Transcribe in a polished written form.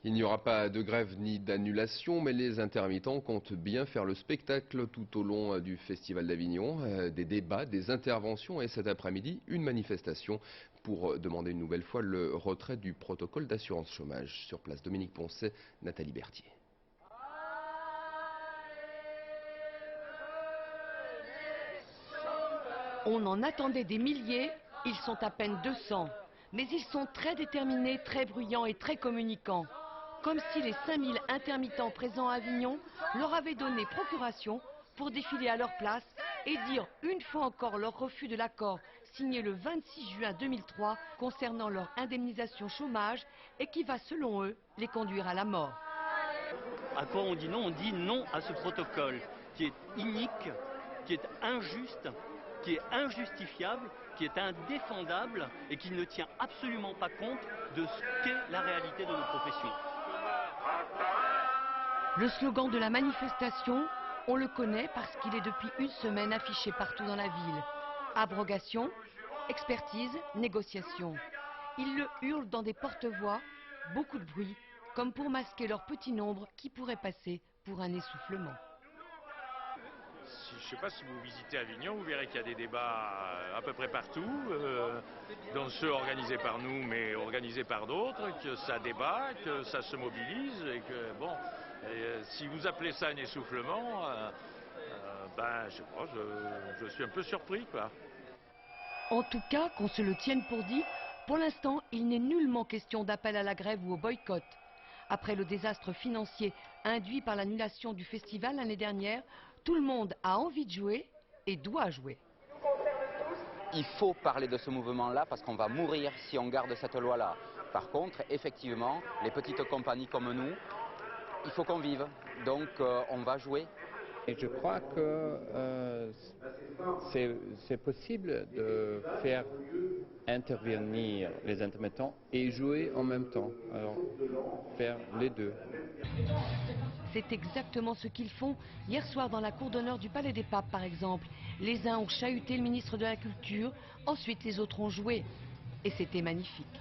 Il n'y aura pas de grève ni d'annulation, mais les intermittents comptent bien faire le spectacle tout au long du Festival d'Avignon. Des débats, des interventions et cet après-midi, une manifestation pour demander une nouvelle fois le retrait du protocole d'assurance chômage. Sur place, Dominique Poncet, Nathalie Berthier. On en attendait des milliers, ils sont à peine 200. Mais ils sont très déterminés, très bruyants et très communicants. Comme si les 5000 intermittents présents à Avignon leur avaient donné procuration pour défiler à leur place et dire une fois encore leur refus de l'accord signé le 26 juin 2003 concernant leur indemnisation chômage et qui va selon eux les conduire à la mort. À quoi on dit non? On dit non à ce protocole qui est inique, qui est injuste, qui est injustifiable, qui est indéfendable et qui ne tient absolument pas compte de ce qu'est la réalité de nos professions. Le slogan de la manifestation, on le connaît parce qu'il est depuis une semaine affiché partout dans la ville. Abrogation, expertise, négociation. Ils le hurlent dans des porte-voix, beaucoup de bruit, comme pour masquer leur petit nombre qui pourrait passer pour un essoufflement. Je ne sais pas si vous visitez Avignon, vous verrez qu'il y a des débats à peu près partout, dont ceux organisés par nous, mais organisés par d'autres, que ça débat, que ça se mobilise, et que, bon, si vous appelez ça un essoufflement, ben, je sais pas, je suis un peu surpris, quoi. En tout cas, qu'on se le tienne pour dit, pour l'instant, il n'est nullement question d'appel à la grève ou au boycott. Après le désastre financier induit par l'annulation du festival l'année dernière, tout le monde a envie de jouer et doit jouer. Il faut parler de ce mouvement-là parce qu'on va mourir si on garde cette loi-là. Par contre, effectivement, les petites compagnies comme nous, il faut qu'on vive. Donc on va jouer. Et je crois que c'est possible de faire intervenir les intermittents et jouer en même temps. Alors, faire les deux. C'est exactement ce qu'ils font hier soir dans la cour d'honneur du Palais des Papes, par exemple. Les uns ont chahuté le ministre de la Culture, ensuite les autres ont joué. Et c'était magnifique.